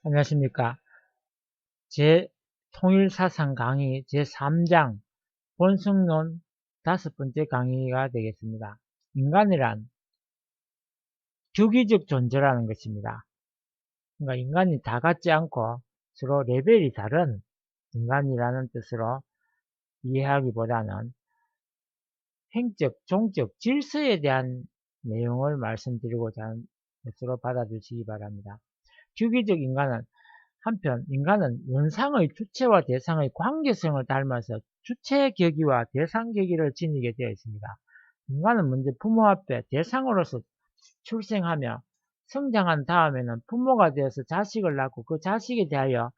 안녕하십니까. 통일사상 강의 제3장 본성론 5번째 강의가 되겠습니다. 인간이란 주기적 존재라는 것입니다. 그러니까 인간이 다 같지 않고 서로 레벨이 다른 인간이라는 뜻으로 이해하기보다는 행적, 종적, 질서에 대한 내용을 말씀드리고자 하는 것으로 받아주시기 바랍니다. 주기적 인간은 한편 인간은 원상의 주체와 대상의 관계성을 닮아서 주체격의와 대상격의를 지니게 되어 있습니다. 인간은 먼저 부모 앞에 대상으로서 출생하며 성장한 다음에는 부모가 되어서 자식을 낳고 그 자식에 대하여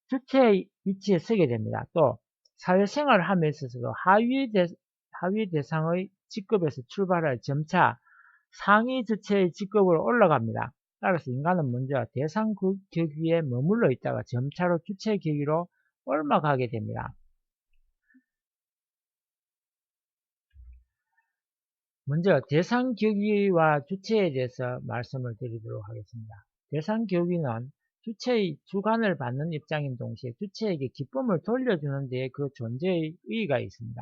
주체의 위치에 서게 됩니다. 또 사회생활을 함에 있어서도 하위 대상의 직급에서 출발하여 점차 상위 주체의 직급으로 올라갑니다. 따라서 인간은 먼저 대상 격위에 머물러 있다가 점차로 주체 격위로 올라가게 됩니다. 먼저 대상 격위와 주체에 대해서 말씀을 드리도록 하겠습니다. 대상 격위는 주체의 주관을 받는 입장인 동시에 주체에게 기쁨을 돌려주는 데에 그 존재의 의의가 있습니다.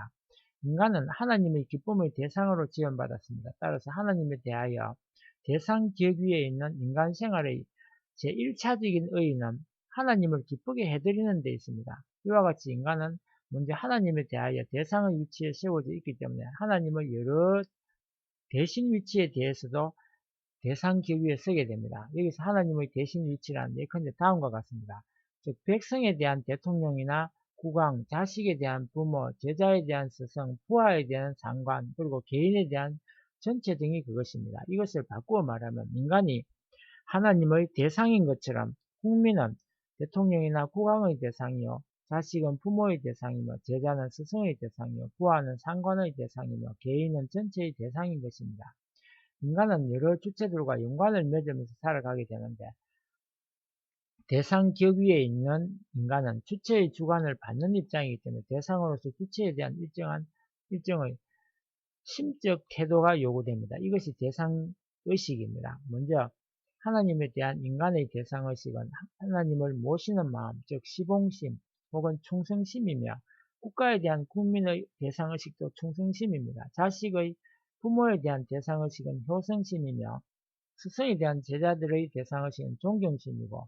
인간은 하나님의 기쁨의 대상으로 지원받았습니다. 따라서 하나님에 대하여 대상 격위에 있는 인간 생활의 제1차적인 의의는 하나님을 기쁘게 해드리는 데 있습니다. 이와 같이 인간은 먼저 하나님에 대하여 대상의 위치에 세워져 있기 때문에 하나님의 여러 대신 위치에 대해서도 대상 격위에 서게 됩니다. 여기서 하나님의 대신 위치란 예컨대 다음과 같습니다. 즉 백성에 대한 대통령이나 국왕, 자식에 대한 부모, 제자에 대한 스승, 부하에 대한 장관, 그리고 개인에 대한 전체 등이 그것입니다. 이것을 바꾸어 말하면 인간이 하나님의 대상인 것처럼 국민은 대통령이나 국왕의 대상이요, 자식은 부모의 대상이며, 제자는 스승의 대상이요, 부하는 상관의 대상이며, 개인은 전체의 대상인 것입니다. 인간은 여러 주체들과 연관을 맺으면서 살아가게 되는데, 대상 격위에 있는 인간은 주체의 주관을 받는 입장이기 때문에 대상으로서 주체에 대한 일정의 심적 태도가 요구됩니다. 이것이 대상의식입니다. 먼저 하나님에 대한 인간의 대상의식은 하나님을 모시는 마음, 즉 시봉심 혹은 충성심이며, 국가에 대한 국민의 대상의식도 충성심입니다. 자식의 부모에 대한 대상의식은 효성심이며, 스승에 대한 제자들의 대상의식은 존경심이고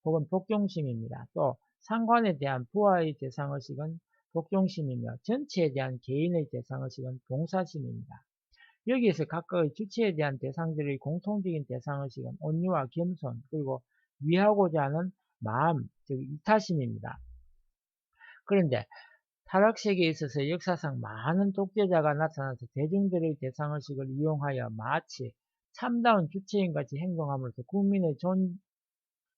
혹은 복종심입니다. 또 상관에 대한 부하의 대상의식은 복종심이며, 전체에 대한 개인의 대상의식은 봉사심입니다. 여기에서 각각의 주체에 대한 대상들의 공통적인 대상의식은 온유와 겸손, 그리고 위하고자 하는 마음, 즉 이타심입니다. 그런데 타락세계에 있어서 역사상 많은 독재자가 나타나서 대중들의 대상의식을 이용하여 마치 참다운 주체인 같이 행동함으로써 국민의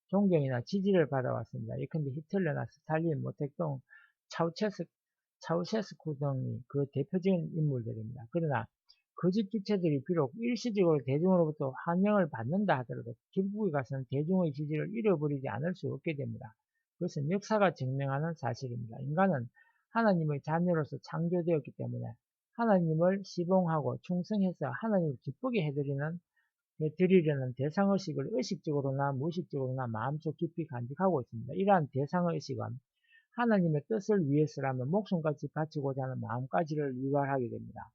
존경이나 지지를 받아왔습니다. 예컨대 히틀러나 스탈린, 모택동, 차우셰스쿠 등이 그 대표적인 인물들입니다. 그러나 거짓 주체들이 비록 일시적으로 대중으로부터 환영을 받는다 하더라도 결국에 가서는 대중의 지지를 잃어버리지 않을 수 없게 됩니다. 그것은 역사가 증명하는 사실입니다. 인간은 하나님의 자녀로서 창조되었기 때문에 하나님을 시봉하고 충성해서 하나님을 기쁘게 해드리려는 대상의식을 의식적으로나 무의식적으로나 마음속 깊이 간직하고 있습니다. 이러한 대상의식은 하나님의 뜻을 위해서라면 목숨까지 바치고자 하는 마음까지를 유발하게 됩니다.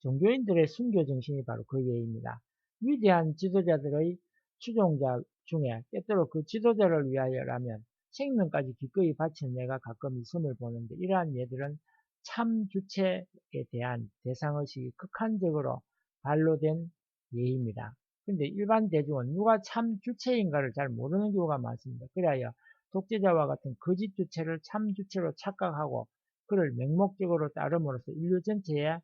종교인들의 순교 정신이 바로 그 예입니다. 위대한 지도자들의 추종자 중에 때때로 그 지도자를 위하여라면 생명까지 기꺼이 바친 예가 가끔 있음을 보는데, 이러한 예들은 참 주체에 대한 대상의식이 극한적으로 발로된 예입니다. 근데 일반 대중은 누가 참 주체인가를 잘 모르는 경우가 많습니다. 그래야 독재자와 같은 거짓 주체를 참 주체로 착각하고 그를 맹목적으로 따름으로써 인류 전체에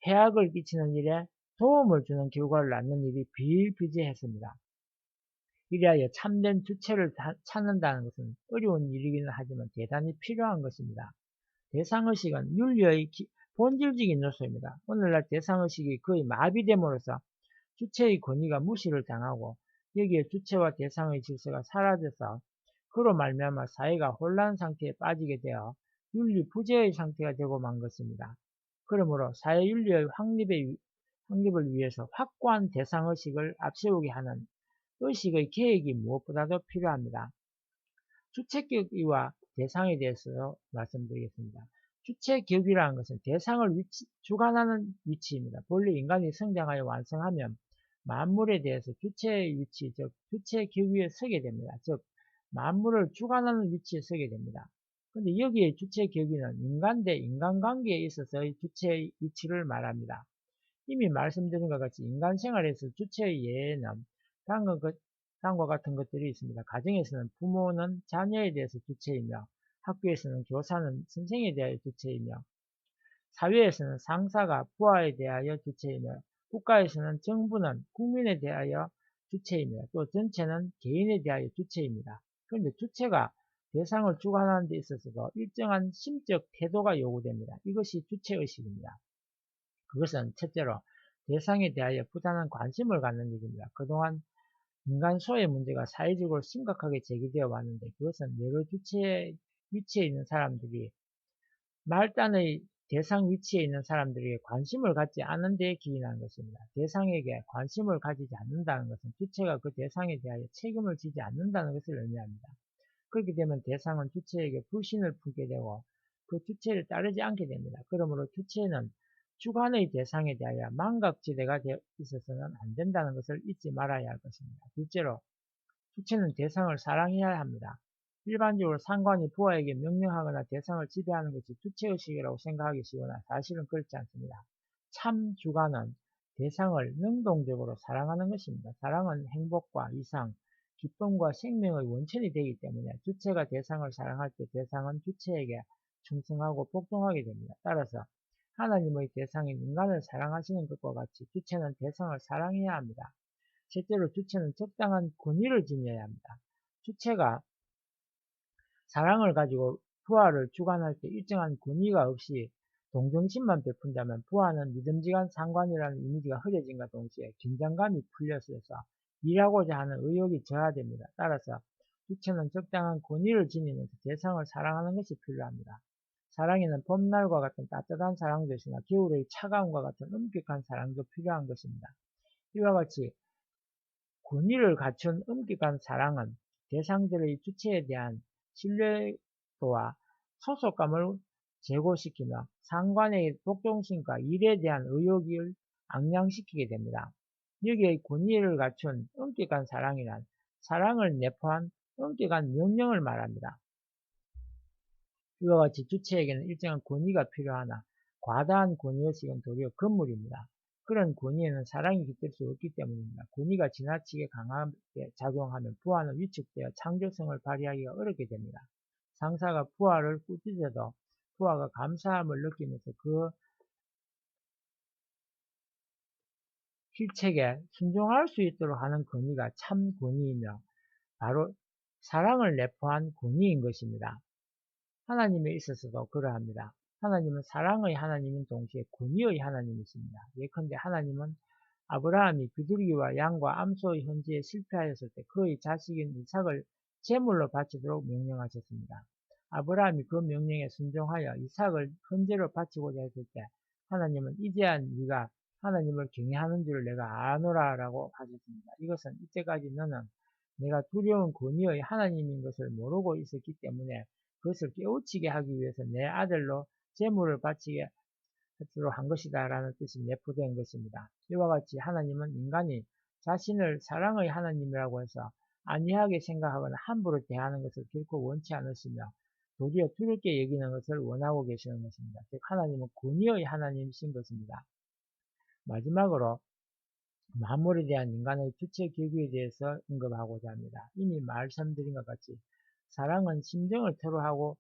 해악을 끼치는 일에 도움을 주는 결과를 낳는 일이 비일비재했습니다. 이리하여 참된 주체를 찾는다는 것은 어려운 일이기는 하지만 대단히 필요한 것입니다. 대상의식은 윤리의 본질적인 요소입니다. 오늘날 대상의식이 거의 마비됨으로써 주체의 권위가 무시를 당하고 여기에 주체와 대상의 질서가 사라져서 그로 말미암아 사회가 혼란 상태에 빠지게 되어 윤리 부재의 상태가 되고 만 것입니다. 그러므로 사회윤리의 확립을 위해서 확고한 대상의식을 앞세우게 하는 의식의 계획이 무엇보다도 필요합니다. 주체격의와 대상에 대해서 말씀드리겠습니다. 주체격이라는 것은 대상을 주관하는 위치입니다. 본래 인간이 성장하여 완성하면 만물에 대해서 주체의 위치, 즉 주체격 위에 서게 됩니다. 즉 만물을 주관하는 위치에 서게 됩니다. 근데 여기에 주체격위는 인간 대 인간관계에 있어서의 주체의 위치를 말합니다. 이미 말씀드린 것 같이 인간 생활에서 주체의 예에는 다음과 같은 것들이 있습니다. 가정에서는 부모는 자녀에 대해서 주체이며, 학교에서는 교사는 선생에 대하여 주체이며, 사회에서는 상사가 부하에 대하여 주체이며, 국가에서는 정부는 국민에 대하여 주체이며, 또 전체는 개인에 대하여 주체입니다. 그런데 주체가 대상을 주관하는 데 있어서도 일정한 심적 태도가 요구됩니다. 이것이 주체의식입니다. 그것은 첫째로 대상에 대하여 부단한 관심을 갖는 일입니다. 그동안 인간 소외 문제가 사회적으로 심각하게 제기되어 왔는데 그것은 여러 주체의 위치에 있는 사람들이 말단의 대상 위치에 있는 사람들에게 관심을 갖지 않는 데 기인한 것입니다. 대상에게 관심을 가지지 않는다는 것은 주체가 그 대상에 대하여 책임을 지지 않는다는 것을 의미합니다. 그렇게 되면 대상은 주체에게 불신을 품게 되고 그 주체를 따르지 않게 됩니다. 그러므로 주체는 주관의 대상에 대하여 망각지대가 있어서는 안 된다는 것을 잊지 말아야 할 것입니다. 둘째로 주체는 대상을 사랑해야 합니다. 일반적으로 상관이 부하에게 명령하거나 대상을 지배하는 것이 주체의식이라고 생각하기 쉬우나 사실은 그렇지 않습니다. 참 주관은 대상을 능동적으로 사랑하는 것입니다. 사랑은 행복과 이상, 기쁨과 생명의 원천이 되기 때문에 주체가 대상을 사랑할 때 대상은 주체에게 충성하고 복종하게 됩니다. 따라서 하나님의 대상인 인간을 사랑하시는 것과 같이 주체는 대상을 사랑해야 합니다. 셋째로 주체는 적당한 권위를 지녀야 합니다. 주체가 사랑을 가지고 부하를 주관할 때 일정한 권위가 없이 동정심만 베푼다면 부하는 믿음직한 상관이라는 이미지가 흐려진과 동시에 긴장감이 풀려서 일하고자 하는 의욕이 저하됩니다. 따라서 주체는 적당한 권위를 지니면서 대상을 사랑하는 것이 필요합니다. 사랑에는 봄날과 같은 따뜻한 사랑도 있으나 겨울의 차가움과 같은 엄격한 사랑도 필요한 것입니다. 이와 같이 권위를 갖춘 엄격한 사랑은 대상들의 주체에 대한 신뢰도와 소속감을 제고시키며 상관의 복종심과 일에 대한 의욕을 앙양시키게 됩니다. 여기에 권위를 갖춘 엄격한 사랑이란 사랑을 내포한 엄격한 명령을 말합니다. 이와 같이 주체에게는 일정한 권위가 필요하나 과다한 권위의식은 도리어 금물입니다. 그런 권위에는 사랑이 깃들 수 없기 때문입니다. 권위가 지나치게 강하게 작용하면 부하는 위축되어 창조성을 발휘하기가 어렵게 됩니다. 상사가 부하를 꾸짖어도 부하가 감사함을 느끼면서 그 실책에 순종할 수 있도록 하는 권위가 참 권위이며 바로 사랑을 내포한 권위인 것입니다. 하나님에 있어서도 그러합니다. 하나님은 사랑의 하나님인 동시에 권위의 하나님이십니다. 예컨대 하나님은 아브라함이 비둘기와 양과 암소의 헌지에 실패하였을 때 그의 자식인 이삭을 제물로 바치도록 명령하셨습니다. 아브라함이 그 명령에 순종하여 이삭을 헌제로 바치고자 했을 때 하나님은 이제야 네가 하나님을 경외하는 줄 내가 아노라 라고 하셨습니다. 이것은 이때까지 너는 내가 두려운 권위의 하나님인 것을 모르고 있었기 때문에 그것을 깨우치게 하기 위해서 내 아들로 제물을 바치게 하도록 한 것이다 라는 뜻이 내포된 것입니다. 이와 같이 하나님은 인간이 자신을 사랑의 하나님이라고 해서 안이하게 생각하거나 함부로 대하는 것을 결코 원치 않으시며 도리어 두렵게 여기는 것을 원하고 계시는 것입니다. 즉 하나님은 권위의 하나님이신 것입니다. 마지막으로 만물에 대한 인간의 주체 기구에 대해서 언급하고자 합니다. 이미 말씀드린 것 같이 사랑은 심정을 토로하고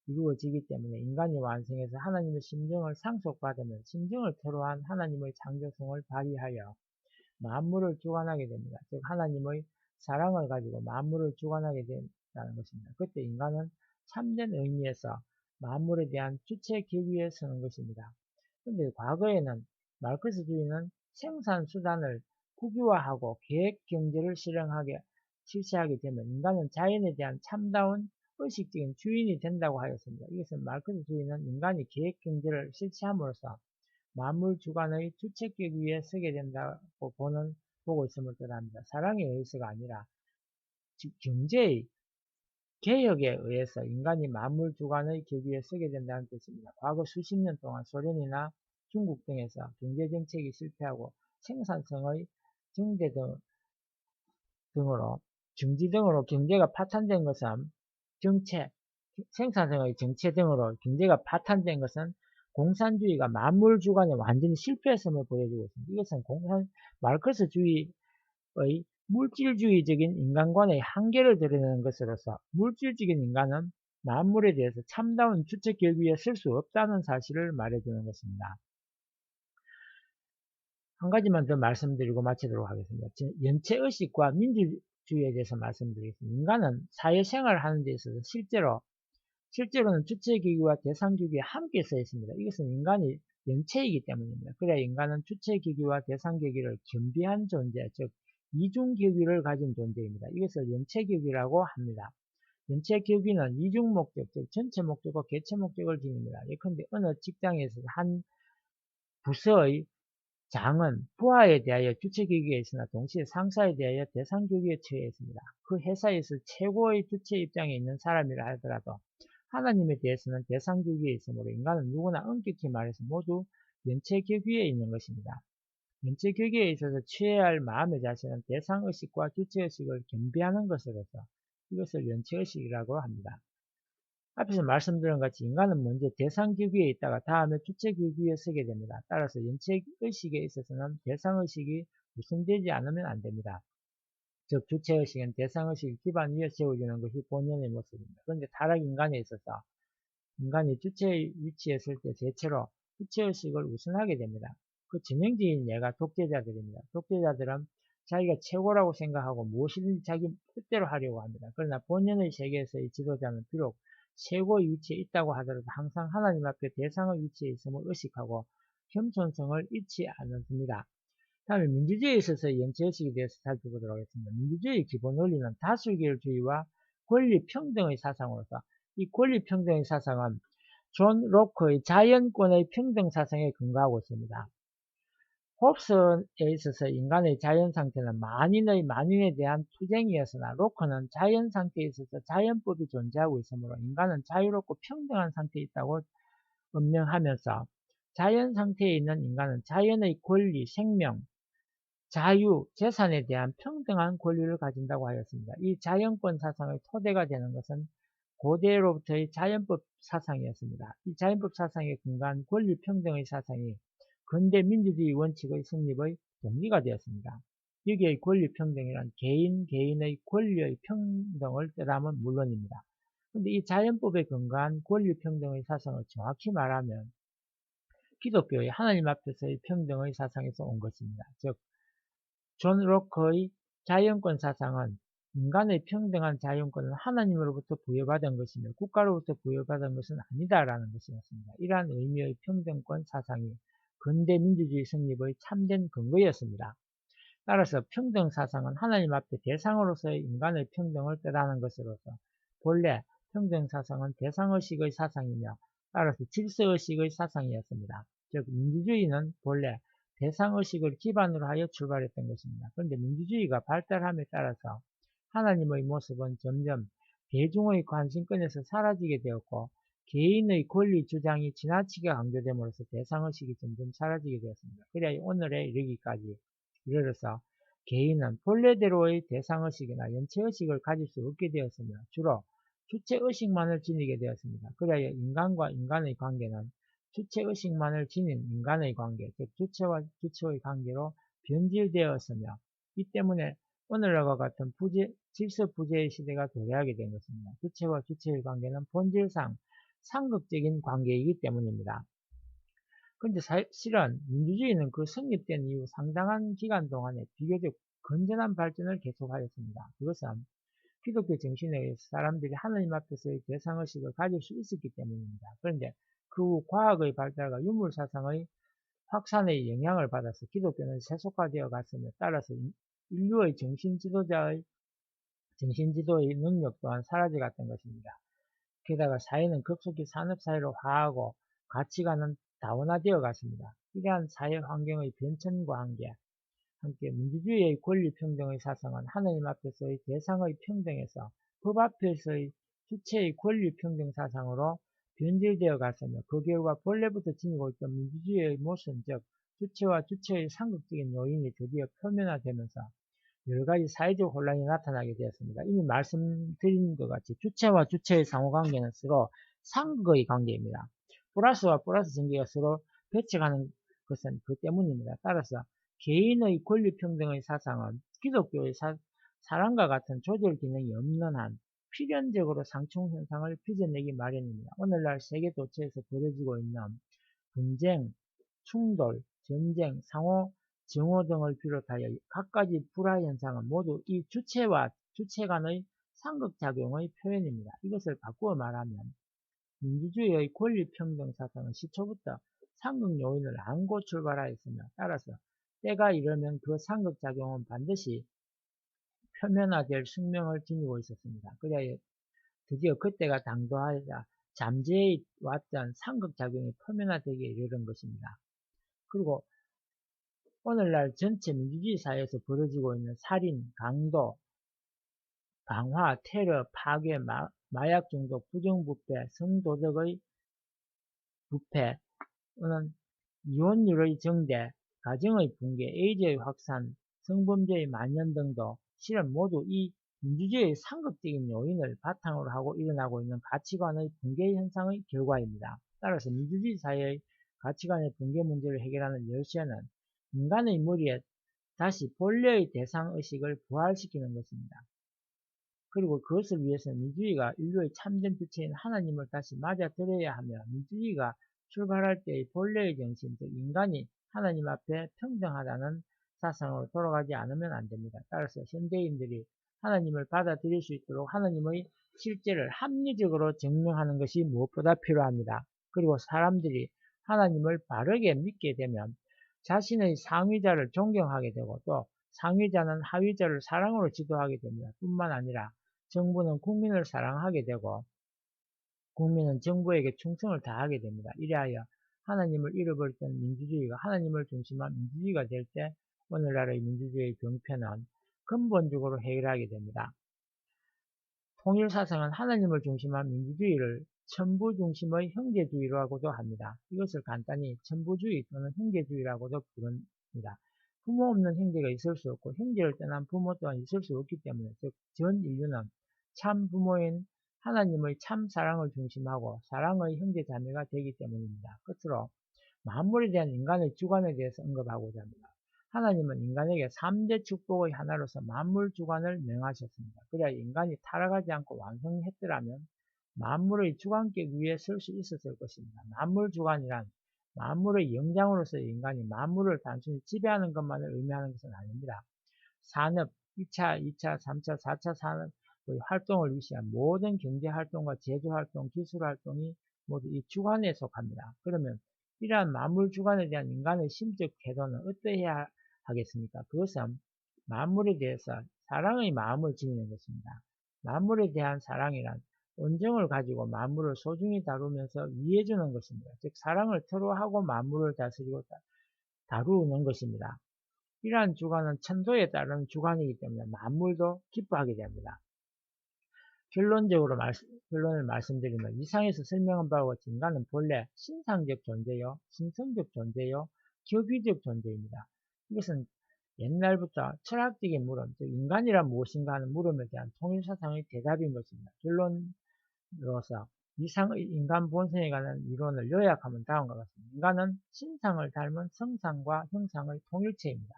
이루어지기 때문에 인간이 완성해서 하나님의 심정을 상속받으면 심정을 토로한 하나님의 창조성을 발휘하여 만물을 주관하게 됩니다. 즉 하나님의 사랑을 가지고 만물을 주관하게 된다는 것입니다. 그때 인간은 참된 의미에서 만물에 대한 주체 기구에 서는 것입니다. 그런데 과거에는 마르크스주의는 생산수단을 국유화하고 계획경제를 실시하게 되면 인간은 자연에 대한 참다운 의식적인 주인이 된다고 하였습니다. 이것은 마르크스주의는 인간이 계획경제를 실시함으로써 만물 주관의 주체격 위에 서게 된다고 보는 보고 있음을 뜻합니다. 사랑에 의해서가 아니라 즉 경제의 개혁에 의해서 인간이 만물 주관의 격위에 서게 된다는 뜻입니다. 과거 수십 년 동안 소련이나 중국 등에서 경제정책이 실패하고 생산성의 증대 등으로 증지 등으로 경제가 파탄된 것은 정체, 생산성의 정체 등으로 경제가 파탄된 것은 공산주의가 만물 주관에 완전히 실패했음을 보여주고 있습니다. 이것은 마르크스주의의 물질주의적인 인간관의 한계를 드러내는 것으로서 물질적인 인간은 만물에 대해서 참다운 주체 결기에 쓸 수 없다는 사실을 말해주는 것입니다. 한 가지만 더 말씀드리고 마치도록 하겠습니다. 연체의식과 민주주의에 대해서 말씀드리겠습니다. 인간은 사회생활을 하는 데 있어서 실제로는 주체기구와 대상기구에 함께 써 있습니다. 이것은 인간이 연체이기 때문입니다. 그래야 인간은 주체기구와 대상기구를 겸비한 존재, 즉 이중기구를 가진 존재입니다. 이것을 연체기구라고 합니다. 연체기구는 이중목적, 즉 전체 목적과 개체 목적을 지닙니다. 예컨대 어느 직장에서 한 부서의 장은 부하에 대하여 주체기구에 있으나 동시에 상사에 대하여 대상기구에 처해 있습니다. 그 회사에서 최고의 주체 입장에 있는 사람이라 하더라도 하나님에 대해서는 대상교기에 있으므로 인간은 누구나 엄격히 말해서 모두 연체교기에 있는 것입니다. 연체교기에 있어서 취해야 할 마음의 자세는 대상의식과 주체의식을 겸비하는 것으로서 이것을 연체의식이라고 합니다. 앞에서 말씀드린 같이 인간은 먼저 대상교기에 있다가 다음에 주체교기에 서게 됩니다. 따라서 연체의식에 있어서는 대상의식이 우선되지 않으면 안 됩니다. 즉 주체의식은 대상의식 기반 위에 세워지는 것이 본연의 모습입니다. 그런데 타락 인간에 있어서 인간이 주체의 위치에 설 때 대체로 주체의식을 우선하게 됩니다. 그 지명적인 예가 독재자들입니다. 독재자들은 자기가 최고라고 생각하고 무엇이든지 자기 뜻대로 하려고 합니다. 그러나 본연의 세계에서의 지도자는 비록 최고의 위치에 있다고 하더라도 항상 하나님 앞에 대상의 위치에 있음을 의식하고 겸손성을 잃지 않습니다. 다음에 민주주의에 있어서 연체의식에 대해서 살펴보도록 하겠습니다. 민주주의의 기본 원리는 다수결주의와 권리평등의 사상으로서 이 권리평등의 사상은 존 로크의 자연권의 평등 사상에 근거하고 있습니다. 홉스에 있어서 인간의 자연 상태는 만인에 대한 투쟁이었으나 로크는 자연 상태에 있어서 자연법이 존재하고 있으므로 인간은 자유롭고 평등한 상태에 있다고 언명하면서 자연 상태에 있는 인간은 자연의 권리, 생명, 자유, 재산에 대한 평등한 권리를 가진다고 하였습니다. 이 자연권 사상의 토대가 되는 것은 고대로부터의 자연법 사상이었습니다. 이 자연법 사상에 근거한 권리평등의 사상이 근대 민주주의 원칙의 성립의 동기가 되었습니다. 여기의 권리평등이란 개인의 권리의 평등을 뜻하면 물론입니다. 그런데 이 자연법에 근거한 권리평등의 사상을 정확히 말하면 기독교의 하나님 앞에서의 평등의 사상에서 온 것입니다. 즉 존 로크의 자연권 사상은 인간의 평등한 자연권은 하나님으로부터 부여받은 것이며 국가로부터 부여받은 것은 아니다라는 것이었습니다. 이러한 의미의 평등권 사상이 근대 민주주의 성립의 참된 근거였습니다. 따라서 평등 사상은 하나님 앞에 대상으로서의 인간의 평등을 뜻하는 것으로서 본래 평등 사상은 대상의식의 사상이며 따라서 질서의식의 사상이었습니다. 즉 민주주의는 본래 대상의식을 기반으로 하여 출발했던 것입니다. 그런데 민주주의가 발달함에 따라서 하나님의 모습은 점점 대중의 관심권에서 사라지게 되었고 개인의 권리 주장이 지나치게 강조됨으로써 대상의식이 점점 사라지게 되었습니다. 그래야 오늘에 이르기까지 이르러서 개인은 본래대로의 대상의식이나 연체의식을 가질 수 없게 되었으며 주로 주체의식만을 지니게 되었습니다. 그래야 인간과 인간의 관계는 주체의식만을 지닌 인간의 관계, 즉 주체와 주체의 관계로 변질되었으며 이 때문에 오늘날과 같은 질서 부재의 시대가 도래하게 된 것입니다. 주체와 주체의 관계는 본질상 상극적인 관계이기 때문입니다. 그런데 실은 민주주의는 그 성립된 이후 상당한 기간 동안에 비교적 건전한 발전을 계속하였습니다. 그것은 기독교 정신에 의해서 사람들이 하나님 앞에서의 대상의식을 가질 수 있었기 때문입니다. 그런데 그 후 과학의 발달과 유물사상의 확산의 영향을 받아서 기독교는 세속화되어 갔으며 따라서 인류의 정신지도의 능력 또한 사라져갔던 것입니다. 게다가 사회는 급속히 산업사회로 화하고 가치관은 다원화되어 갔습니다. 이러한 사회 환경의 변천과 함께 함께 민주주의의 권리평등의 사상은 하나님 앞에서의 대상의 평등에서 법 앞에서의 주체의 권리평등 사상으로 변질되어 갔으며 그 결과 본래부터 지니고 있던 민주주의의 모순, 즉 주체와 주체의 상극적인 요인이 드디어 표면화되면서 여러가지 사회적 혼란이 나타나게 되었습니다. 이미 말씀드린 것 같이 주체와 주체의 상호관계는 서로 상극의 관계입니다. 플러스와 플러스 전개가 서로 배척하는 것은 그 때문입니다. 따라서 개인의 권리평등의 사상은 기독교의 사랑과 같은 조절 기능이 없는 한 필연적으로 상충 현상을 빚어내기 마련입니다. 오늘날 세계 도처에서 벌어지고 있는 분쟁, 충돌, 전쟁, 상호, 정오 등을 비롯하여 갖가지 불화 현상은 모두 이 주체와 주체 간의 상극작용의 표현입니다. 이것을 바꾸어 말하면 민주주의의 권리평등 사상은 시초부터 상극 요인을 안고 출발하였으며 따라서 때가 이르면 그 상극작용은 반드시 표면화될 숙명을 지니고 있었습니다. 그래야 드디어 그때가 당도하자 잠재해 왔던 상극작용이 표면화되게 이르는 것입니다. 그리고 오늘날 전체 민주주의 사회에서 벌어지고 있는 살인, 강도, 방화, 테러, 파괴, 마약 중독, 부정부패, 성도덕의 부패는 이혼율의 증대, 가정의 붕괴, 에이즈의 확산, 성범죄의 만연 등도 실은 모두 이 민주주의의 상극적인 요인을 바탕으로 하고 일어나고 있는 가치관의 붕괴 현상의 결과입니다. 따라서 민주주의 사회의 가치관의 붕괴 문제를 해결하는 열쇠는 인간의 머리에 다시 본래의 대상의식을 부활시키는 것입니다. 그리고 그것을 위해서는 민주주의가 인류의 참된 주체인 하나님을 다시 맞아들여야 하며 민주주의가 출발할 때의 본래의 정신, 즉 인간이 하나님 앞에 평등하다는 사상으로 돌아가지 않으면 안 됩니다. 따라서 현대인들이 하나님을 받아들일 수 있도록 하나님의 실제를 합리적으로 증명하는 것이 무엇보다 필요합니다. 그리고 사람들이 하나님을 바르게 믿게 되면 자신의 상위자를 존경하게 되고 또 상위자는 하위자를 사랑으로 지도하게 됩니다. 뿐만 아니라 정부는 국민을 사랑하게 되고 국민은 정부에게 충성을 다하게 됩니다. 이래하여 하나님을 잃어버렸던 민주주의가 하나님을 중심한 민주주의가 될 때 오늘날의 민주주의의 병폐는 근본적으로 해결하게 됩니다. 통일사상은 하나님을 중심한 민주주의를 천부 중심의 형제주의라고도 합니다. 이것을 간단히 천부주의 또는 형제주의라고도 부릅니다. 부모 없는 형제가 있을 수 없고 형제를 떠난 부모 또한 있을 수 없기 때문에 즉 전 인류는 참 부모인 하나님의 참 사랑을 중심하고 사랑의 형제 자매가 되기 때문입니다. 끝으로 만물에 대한 인간의 주관에 대해서 언급하고자 합니다. 하나님은 인간에게 3대 축복의 하나로서 만물 주관을 명하셨습니다. 그래야 인간이 타락하지 않고 완성했더라면 만물의 주관격 위에 설 수 있었을 것입니다. 만물 주관이란 만물의 영장으로서의 인간이 만물을 단순히 지배하는 것만을 의미하는 것은 아닙니다. 산업, 1차, 2차, 3차, 4차 산업의 활동을 위시한 모든 경제활동과 제조활동, 기술활동이 모두 이 주관에 속합니다. 그러면 이러한 만물 주관에 대한 인간의 심적 태도는 어떠해야 하겠습니까? 그것은 만물에 대해서 사랑의 마음을 지니는 것입니다. 만물에 대한 사랑이란 온정을 가지고 만물을 소중히 다루면서 위해주는 것입니다. 즉 사랑을 토로하고 만물을 다스리고 다루는 것입니다. 이러한 주관은 천도에 따르는 주관이기 때문에 만물도 기뻐하게 됩니다. 결론을 말씀드리면 이상에서 설명한 바와 같이 인간은 본래 신상적 존재요, 신성적 존재요, 격위적 존재입니다. 이것은 옛날부터 철학적인 물음, 즉 인간이란 무엇인가 하는 물음에 대한 통일사상의 대답인 것입니다. 결론으로서 이상의 인간 본성에 관한 이론을 요약하면 다음과 같습니다. 인간은 신상을 닮은 성상과 형상의 통일체입니다.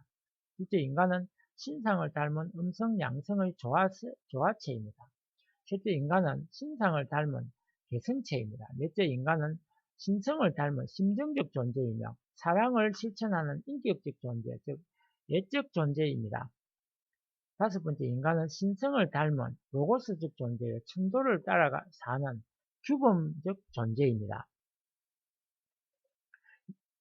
둘째, 인간은 신상을 닮은 음성, 양성의 조화체입니다. 셋째, 인간은 신상을 닮은 개성체입니다. 넷째, 인간은 신성을 닮은 심정적 존재이며 사랑을 실천하는 인격적 존재, 즉 예적 존재입니다. 다섯 번째, 인간은 신성을 닮은 로고스적 존재여 천도를 따라가 사는 규범적 존재입니다.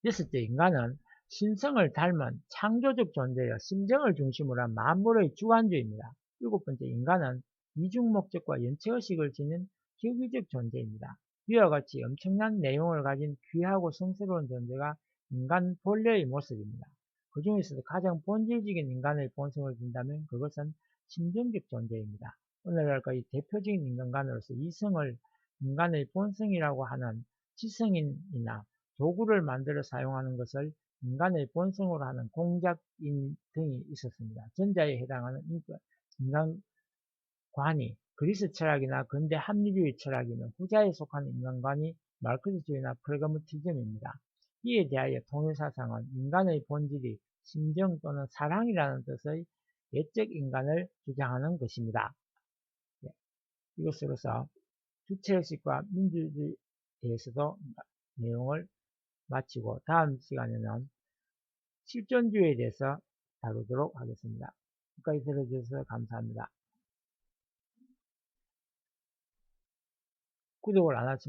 여섯째, 인간은 신성을 닮은 창조적 존재여 심정을 중심으로 한 만물의 주관주입니다. 일곱 번째, 인간은 이중 목적과 연체의식을 지닌 격위적 존재입니다. 이와 같이 엄청난 내용을 가진 귀하고 성스러운 존재가 인간 본래의 모습입니다. 그 중에서도 가장 본질적인 인간의 본성을 둔다면 그것은 심정적 존재입니다. 오늘날까지 대표적인 인간관으로서 이성을 인간의 본성이라고 하는 지성인이나 도구를 만들어 사용하는 것을 인간의 본성으로 하는 공작인 등이 있었습니다. 전자에 해당하는 인간관이 그리스 철학이나 근대 합리주의 철학이면 후자에 속하는 인간관이 마르크스주의나 프라그마티즘입니다. 이에 대하여 통일사상은 인간의 본질이 심정 또는 사랑이라는 뜻의 예적 인간을 주장하는 것입니다. 이것으로서 주체의식과 민주주의에 대해서도 내용을 마치고 다음 시간에는 실존주의에 대해서 다루도록 하겠습니다. 끝까지 들어주셔서 감사합니다. 구독을 안 하신